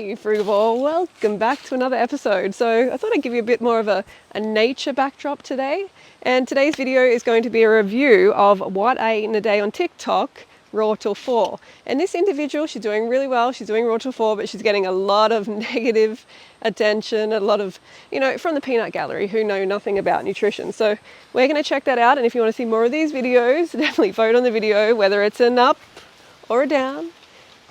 Hey Frugivore, welcome back to another episode. So I thought I'd give you a bit more of a nature backdrop today. And today's video is going to be a review of what I eat in a day on TikTok, raw till 4. And this individual, she's doing really well. She's doing raw till 4, but she's getting a lot of negative attention, a lot of, from the peanut gallery who know nothing about nutrition. So we're going to check that out. And if you want to see more of these videos, definitely vote on the video, whether it's an up or a down.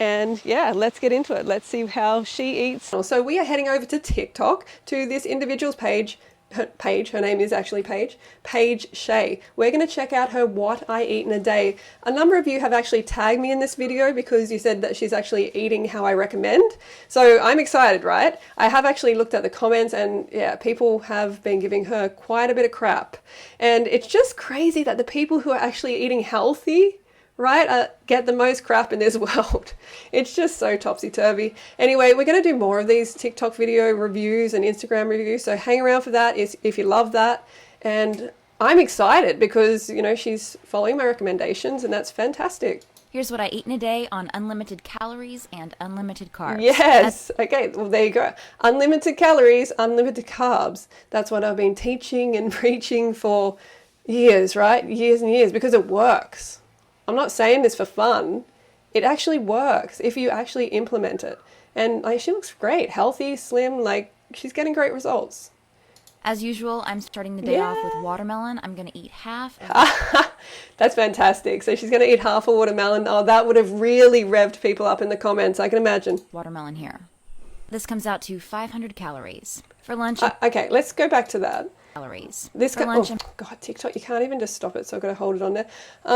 And yeah, let's get into it. Let's see how she eats. So we are heading over to TikTok to this individual's page, her name is actually Paige Shay. We're going to check out her what I eat in a day. A number of you have actually tagged me in this video because you said that she's actually eating how I recommend. So I'm excited, right? I have actually looked at the comments and yeah, people have been giving her quite a bit of crap. And it's just crazy that the people who are actually eating healthy, right, get the most crap in this world. It's just so topsy-turvy. Anyway, we're going to do more of these TikTok video reviews and Instagram reviews, so hang around for that if you love that. And I'm excited because, she's following my recommendations, and that's fantastic. Here's what I eat in a day on unlimited calories and unlimited carbs. Yes. Okay, well, there you go. Unlimited calories, unlimited carbs. That's what I've been teaching and preaching for years, right? Years and years, because it works. I'm not saying this for fun. It actually works if you actually implement it. And she looks great, healthy, slim, she's getting great results. As usual, I'm starting the day off with watermelon. I'm going to eat half. That's fantastic. So she's going to eat half a watermelon. Oh, that would have really revved people up in the comments, I can imagine. Watermelon here. This comes out to 500 calories. For lunch... okay, let's go back to that. Calories. God, TikTok, you can't even just stop it, so I've got to hold it on there.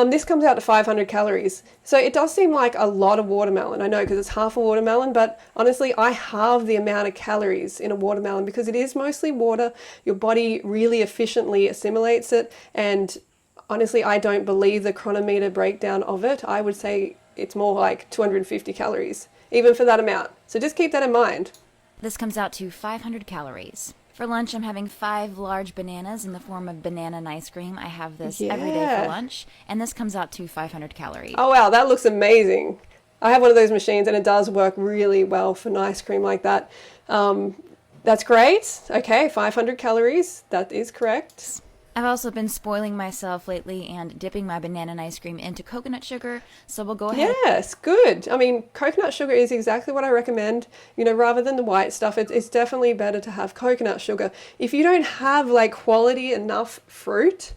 This comes out to 500 calories. So it does seem like a lot of watermelon. I know, because it's half a watermelon, but honestly, I halve the amount of calories in a watermelon because it is mostly water. Your body really efficiently assimilates it, and honestly, I don't believe the chronometer breakdown of it. I would say it's more like 250 calories, even for that amount. So just keep that in mind. This comes out to 500 calories. For lunch, I'm having 5 large bananas in the form of banana and ice cream. I have this every day for lunch, and this comes out to 500 calories. Oh wow, that looks amazing. I have one of those machines and it does work really well for an ice cream like that. That's great. Okay, 500 calories, that is correct. I've also been spoiling myself lately and dipping my banana and ice cream into coconut sugar, so we'll go ahead. Yes, good. I mean, coconut sugar is exactly what I recommend. Rather than the white stuff, it's definitely better to have coconut sugar. If you don't have quality enough fruit,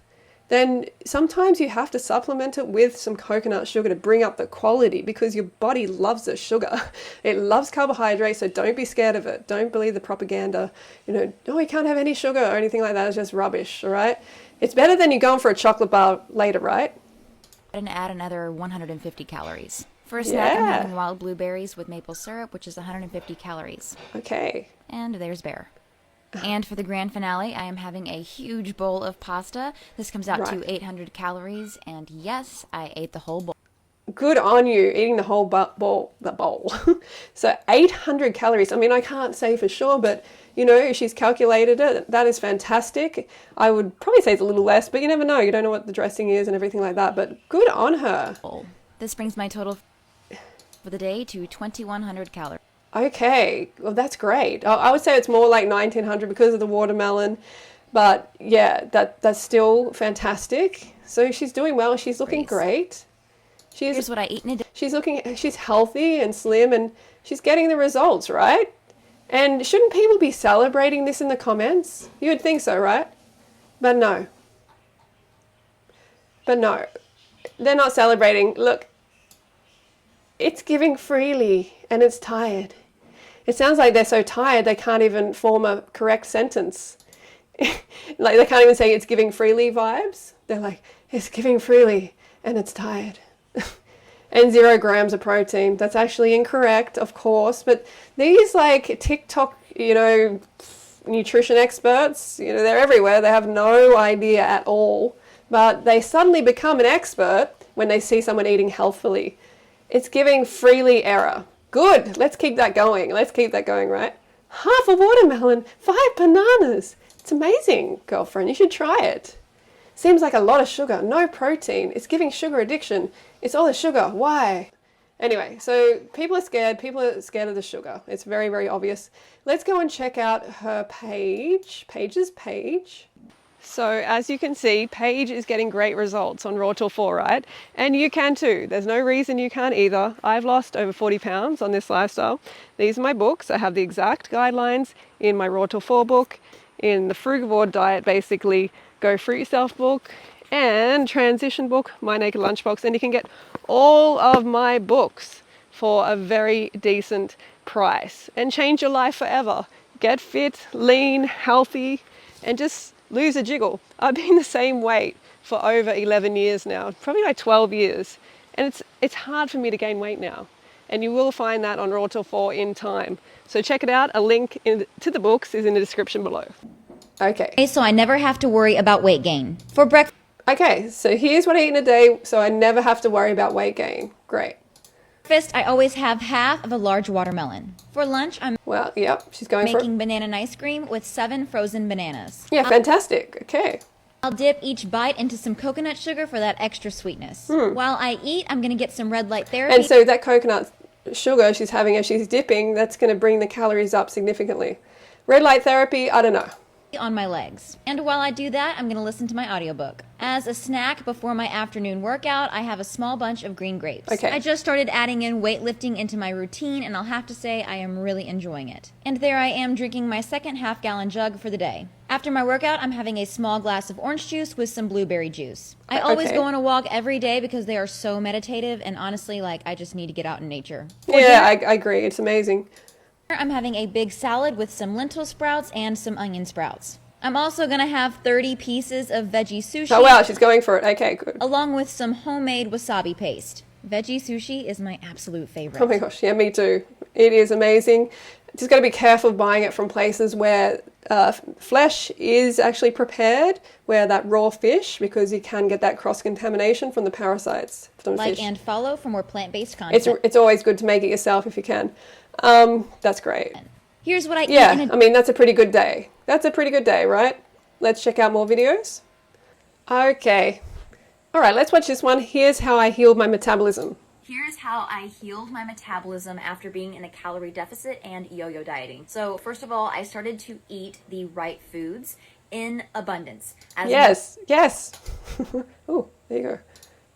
then sometimes you have to supplement it with some coconut sugar to bring up the quality because your body loves the sugar. It loves carbohydrates, so don't be scared of it. Don't believe the propaganda, you can't have any sugar or anything like that. It's just rubbish, all right? It's better than you going for a chocolate bar later, right? And add another 150 calories. For a snack, I'm having wild blueberries with maple syrup, which is 150 calories. Okay. And there's Bear. And for the grand finale, I am having a huge bowl of pasta. This comes out to 800 calories, and yes, I ate the whole bowl. Good on you, eating the whole bowl. So 800 calories. I mean, I can't say for sure, but she's calculated it. That is fantastic. I would probably say it's a little less, but you never know. You don't know what the dressing is and everything like that, but good on her. This brings my total for the day to 2,100 calories. Okay, well that's great. I would say it's more like 1,900 because of the watermelon, but yeah, that's still fantastic. So she's doing well. She's looking great. Here's what I eat in a day. She's healthy and slim, and she's getting the results, right? And shouldn't people be celebrating this in the comments? You would think so, right? But no. They're not celebrating. Look, it's giving freely, and it's tired. It sounds like they're so tired they can't even form a correct sentence. They can't even say it's giving freely vibes. They're like, it's giving freely and it's tired. And 0 grams of protein. That's actually incorrect, of course. But these TikTok, nutrition experts, they're everywhere. They have no idea at all. But they suddenly become an expert when they see someone eating healthfully. It's giving freely error. Good. Let's keep that going. Right? Half a watermelon, 5 bananas. It's amazing, girlfriend. You should try it. Seems like a lot of sugar, no protein. It's giving sugar addiction. It's all the sugar. Why? Anyway, so people are scared. People are scared of the sugar. It's very, very obvious. Let's go and check out her Paige's page. So as you can see, Paige is getting great results on Raw Till 4, right? And you can too. There's no reason you can't either. I've lost over 40 pounds on this lifestyle. These are my books. I have the exact guidelines in my Raw Till 4 book, in the Frugivore diet, basically, Go Fruit Yourself book, and transition book, My Naked Lunchbox. And you can get all of my books for a very decent price and change your life forever. Get fit, lean, healthy, and just lose a jiggle. I've been the same weight for over 11 years now, probably like 12 years. And it's hard for me to gain weight now. And you will find that on Raw Till 4 in time. So check it out. A link to the books is in the description below. Okay. So I never have to worry about weight gain. For breakfast, Okay, so here's what I eat in a day, so I never have to worry about weight gain. Great. I always have half of a large watermelon. For lunch, I'm Well, yep, she's going for it. making banana ice cream with 7 frozen bananas. Yeah, fantastic. Okay. I'll dip each bite into some coconut sugar for that extra sweetness. While I eat, I'm going to get some red light therapy. And so that coconut sugar she's having as she's dipping, that's going to bring the calories up significantly. Red light therapy, I don't know. On my legs. And while I do that, I'm going to listen to my audiobook. As a snack before my afternoon workout, I have a small bunch of green grapes. Okay. I just started adding in weightlifting into my routine, and I'll have to say I am really enjoying it. And there I am drinking my second half-gallon jug for the day. After my workout, I'm having a small glass of orange juice with some blueberry juice. I always go on a walk every day because they are so meditative, and honestly, like, I just need to get out in nature. Yeah, I agree. It's amazing. I'm having a big salad with some lentil sprouts and some onion sprouts. I'm also going to have 30 pieces of veggie sushi. Oh wow, she's going for it. Okay, good. Along with some homemade wasabi paste. Veggie sushi is my absolute favorite. Oh my gosh, yeah, me too. It is amazing. Just got to be careful buying it from places where flesh is actually prepared, where that raw fish, because you can get that cross-contamination from the parasites from Like fish. and follow for more plant-based content. It's always good to make it yourself if you can. That's great. Here's what I eat Yeah, in a I mean, that's a pretty good day. That's a pretty good day, right? Let's check out more videos. Okay. All right, let's watch this one. Here's how I healed my metabolism. Here's how I healed my metabolism after being in a calorie deficit and yo-yo dieting. So first of all, I started to eat the right foods in abundance. Yes. Oh, there you go.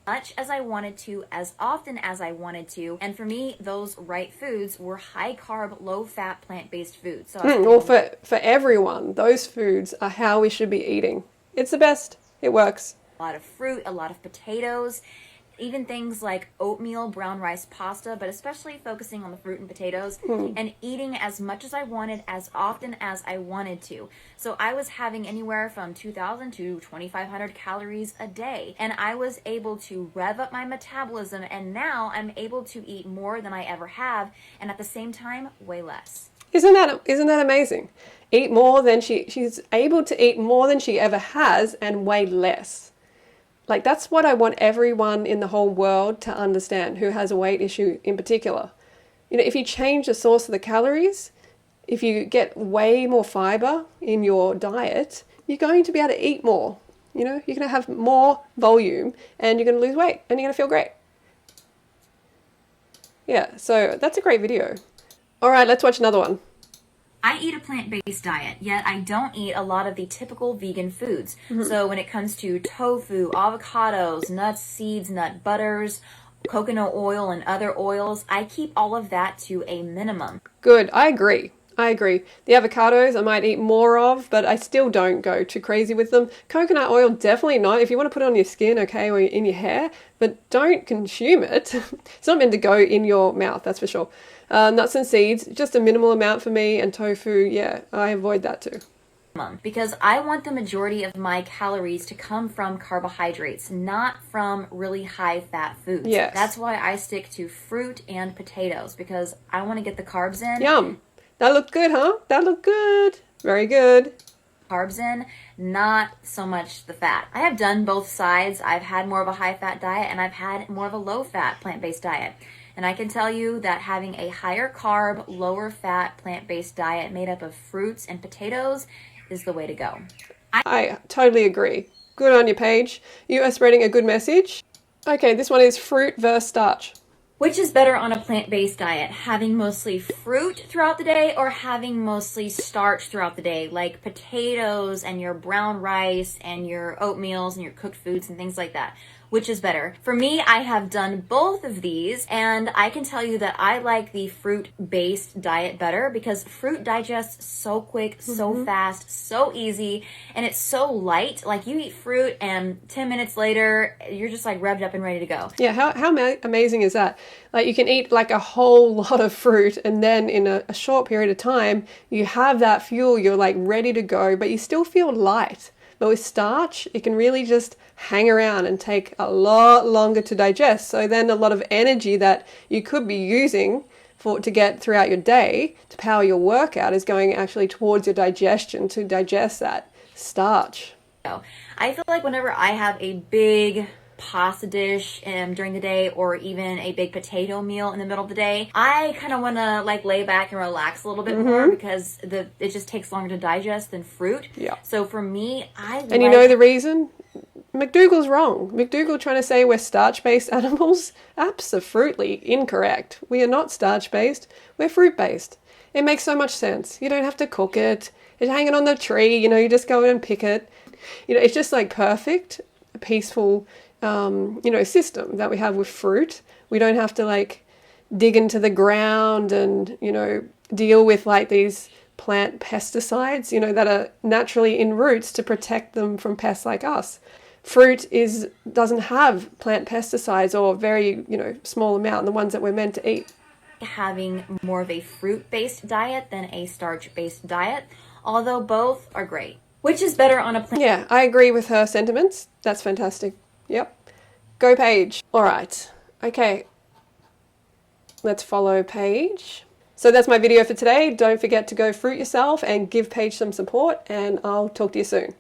Much as I wanted to, as often as I wanted to. And for me, those right foods were high carb, low fat, plant-based foods. So Well, for everyone, those foods are how we should be eating. It's the best. It works. a lot of fruit, a lot of potatoes, even things like oatmeal, brown rice, pasta, but especially focusing on the fruit and potatoes, and eating as much as I wanted, as often as I wanted to. So I was having anywhere from 2,000 to 2,500 calories a day, and I was able to rev up my metabolism, and now I'm able to eat more than I ever have, and at the same time, way less. Isn't that amazing? Eat more than she's able to eat more than she ever has and weigh less. Like, that's what I want everyone in the whole world to understand who has a weight issue in particular. You know, if you change the source of the calories, if you get way more fiber in your diet, you're going to be able to eat more. You know, you're going to have more volume and you're going to lose weight and you're going to feel great. Yeah, so that's a great video. All right, let's watch another one. I eat a plant-based diet, yet I don't eat a lot of the typical vegan foods. So when it comes to tofu, avocados, nuts, seeds, nut butters, coconut oil, and other oils, I keep all of that to a minimum. Good, I agree. The avocados I might eat more of, but I still don't go too crazy with them. Coconut oil, definitely not. If you want to put it on your skin, okay, or in your hair, but don't consume it. It's not meant to go in your mouth, that's for sure. Nuts and seeds, just a minimal amount for me, and tofu, yeah, I avoid that too. Because I want the majority of my calories to come from carbohydrates, not from really high-fat foods. Yes. That's why I stick to fruit and potatoes, because I want to get the carbs in. Yum. That looked good, huh? That looked good. Very good. Carbs in, not so much the fat. I have done both sides. I've had more of a high-fat diet, and I've had more of a low-fat plant-based diet. And I can tell you that having a higher carb, lower fat, plant-based diet made up of fruits and potatoes is the way to go. I totally agree. Good on your page. You are spreading a good message. Okay, this one is fruit versus starch. Which is better on a plant-based diet? Having mostly fruit throughout the day or having mostly starch throughout the day, like potatoes and your brown rice and your oatmeals and your cooked foods and things like that? Which is better? For me, I have done both of these, and I can tell you that I like the fruit-based diet better because fruit digests so quick, so fast, so easy, and it's so light. Like, you eat fruit and 10 minutes later, you're just like revved up and ready to go. Yeah, how amazing is that? Like, you can eat like a whole lot of fruit, and then in a short period of time, you have that fuel, you're like ready to go, but you still feel light. But with starch, it can really just hang around and take a lot longer to digest. So then a lot of energy that you could be using to get throughout your day to power your workout is going actually towards your digestion to digest that starch. I feel like whenever I have a big pasta dish during the day, or even a big potato meal in the middle of the day, I kind of want to like lay back and relax a little bit more because it just takes longer to digest than fruit. Yeah. So for me, And you know the reason? McDougall's wrong. McDougall trying to say we're starch-based animals? Absolutely incorrect. We are not starch-based. We're fruit-based. It makes so much sense. You don't have to cook it. It's hanging on the tree. You just go in and pick it. It's just like perfect, peaceful system that we have with fruit. We don't have to like dig into the ground and, deal with like these plant pesticides, that are naturally in roots to protect them from pests like us. Fruit doesn't have plant pesticides, or very, small amount, the ones that we're meant to eat. Having more of a fruit-based diet than a starch-based diet, although both are great. Which is better on a plant? Yeah, I agree with her sentiments. That's fantastic. Yep. Go Paige. All right. Okay. Let's follow Paige. So that's my video for today. Don't forget to go fruit yourself and give Paige some support, and I'll talk to you soon.